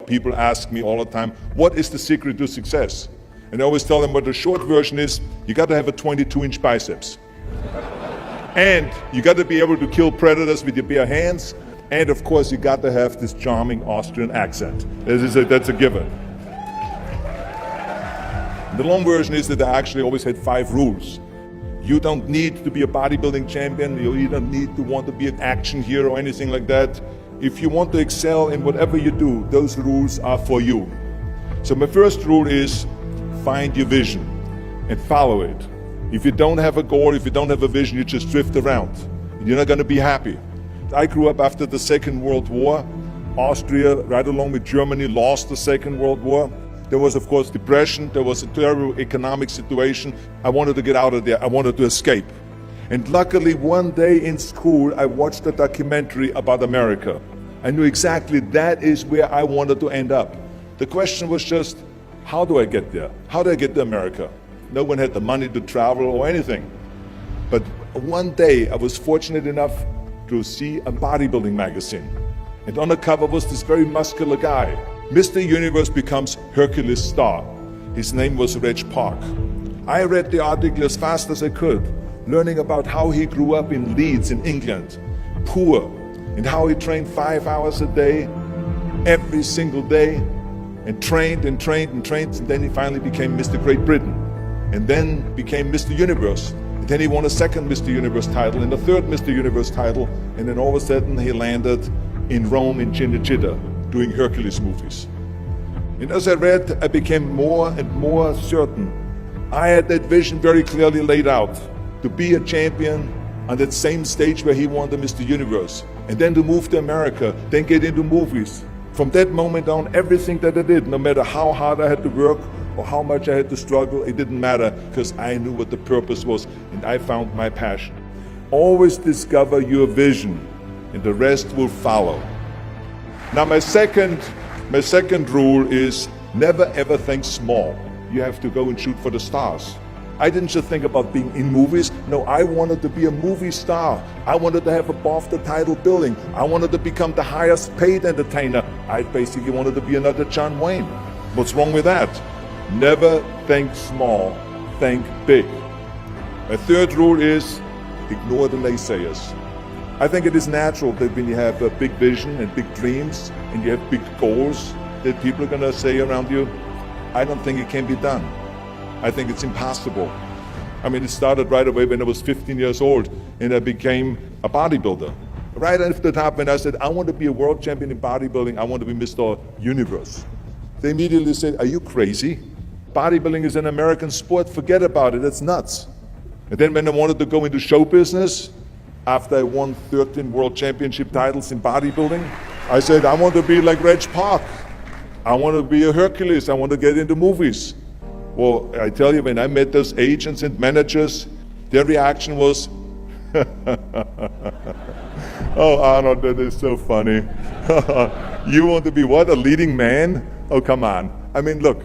people ask me all the time, what is the secret to success? And I always tell them, but the short version is, you got to have a 22-inch biceps. And you got to be able to kill predators with your bare hands. And of course, you got to have this charming Austrian accent. That's a given. The long version is that I actually always had 5 rules. You don't need to be a bodybuilding champion. You don't need to want to be an action hero or anything like that. If you want to excel in whatever you do, those rules are for you. So my first rule is find your vision and follow it. If you don't have a goal, if you don't have a vision, you just drift around. You're not going to be happy. I grew up after the Second World War. Austria, right along with Germany, lost the Second World War. There was, of course, depression. There was a terrible economic situation. I wanted to get out of there. I wanted to escape. And luckily, one day in school, I watched a documentary about America. I knew exactly that is where I wanted to end up. The question was just, how do I get there? How do I get to America? No one had the money to travel or anything. But one day, I was fortunate enough to see a bodybuilding magazine. And on the cover was this very muscular guy. Mr. Universe becomes Hercules star. His name was Reg Park. I read the article as fast as I could, learning about how he grew up in Leeds in England, poor, and how he trained 5 hours a day, every single day, and trained and trained and trained, and then he finally became Mr. Great Britain, and then became Mr. Universe. And then he won a second Mr. Universe title and a third Mr. Universe title, and then all of a sudden he landed in Rome in Cinecittà, doing Hercules movies. And as I read, I became more and more certain. I had that vision very clearly laid out, to be a champion on that same stage where he won the Mr. Universe, and then to move to America, then get into movies. From that moment on, everything that I did, no matter how hard I had to work or how much I had to struggle, it didn't matter, because I knew what the purpose was, and I found my passion. Always discover your vision, and the rest will follow. Now my second rule is never ever think small. You have to go and shoot for the stars. I didn't just think about being in movies. No, I wanted to be a movie star. I wanted to have above the title billing. I wanted to become the highest paid entertainer. I basically wanted to be another John Wayne. What's wrong with that? Never think small, think big. My third rule is ignore the naysayers. I think it is natural that when you have a big vision and big dreams and you have big goals, that people are going to say around you, I don't think it can be done. I think it's impossible. I mean, it started right away when I was 15 years old and I became a bodybuilder. Right after the top, when I said, I want to be a world champion in bodybuilding, I want to be Mr. Universe. They immediately said, are you crazy? Bodybuilding is an American sport, forget about it, it's nuts. And then when I wanted to go into show business, after I won 13 world championship titles in bodybuilding, I said, I want to be like Reg Park. I want to be a Hercules. I want to get into movies. Well, I tell you, when I met those agents and managers, their reaction was, oh, Arnold, that is so funny. You want to be what, a leading man? Oh, come on. I mean, look,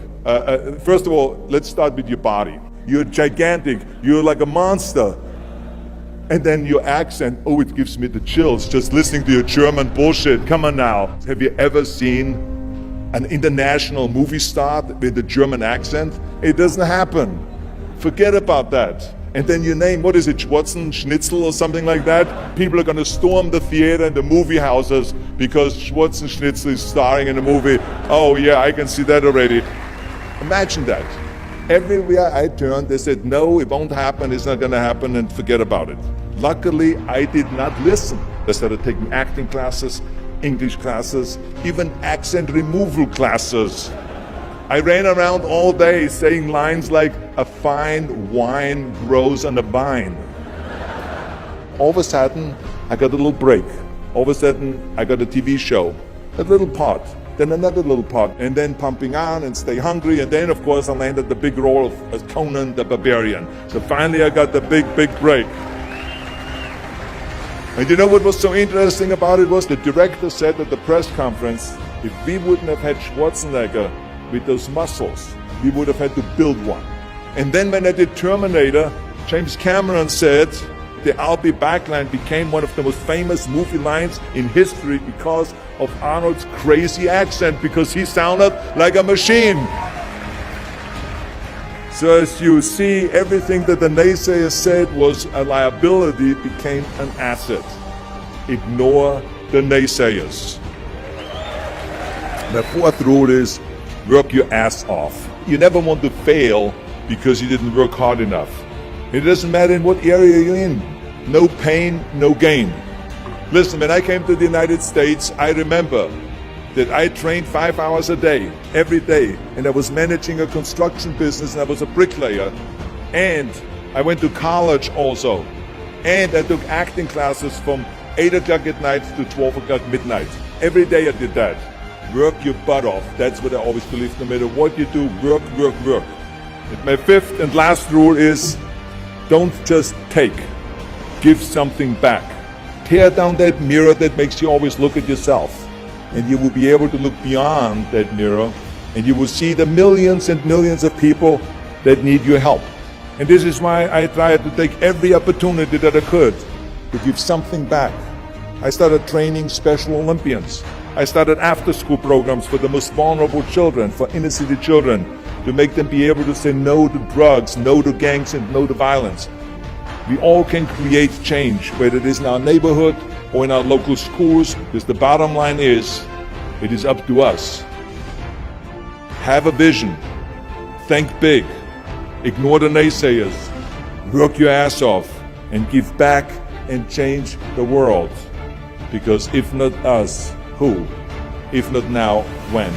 first of all, let's start with your body. You're gigantic. You're like a monster. And then your accent, oh, it gives me the chills just listening to your German bullshit. Come on now. Have you ever seen an international movie star with a German accent? It doesn't happen. Forget about that. And then your name, what is it, Schwarzen, Schnitzel or something like that? People are going to storm the theater and the movie houses because Schwarzen Schnitzel is starring in a movie. Oh yeah, I can see that already. Imagine that. Everywhere I turned, they said, no, it won't happen, it's not going to happen, and forget about it. Luckily, I did not listen. I started taking acting classes, English classes, even accent removal classes. I ran around all day saying lines like, a fine wine grows on a vine. All of a sudden, I got a little break. All of a sudden, I got a TV show, a little part. Then another little part, and then Pumping On and Stay Hungry, and then of course I landed the big role of Conan the Barbarian. So finally I got the big break. And you know what was so interesting about it was the director said at the press conference, if we wouldn't have had Schwarzenegger with those muscles, we would have had to build one. And then when I did Terminator, James Cameron said, the I'll be back line became one of the most famous movie lines in history because of Arnold's crazy accent because he sounded like a machine. So as you see, everything that the naysayers said was a liability became an asset. Ignore the naysayers. The fourth rule is work your ass off. You never want to fail because you didn't work hard enough. It doesn't matter in what area you're in. No pain, no gain. Listen, when I came to the United States, I remember that I trained 5 hours a day, every day, and I was managing a construction business, and I was a bricklayer, and I went to college also, and I took acting classes from 8 o'clock at night to 12 o'clock midnight. Every day I did that. Work your butt off. That's what I always believe. No matter what you do, work, work, work. And my fifth and last rule is don't just take. Give something back. Tear down that mirror that makes you always look at yourself. And you will be able to look beyond that mirror, and you will see the millions and millions of people that need your help. And this is why I tried to take every opportunity that I could to give something back. I started training Special Olympians. I started after-school programs for the most vulnerable children, for inner-city children, to make them be able to say no to drugs, no to gangs, and no to violence. We all can create change, whether it is in our neighborhood or in our local schools, because the bottom line is, it is up to us. Have a vision. Think big. Ignore the naysayers. Work your ass off and give back and change the world. Because if not us, who? If not now, when?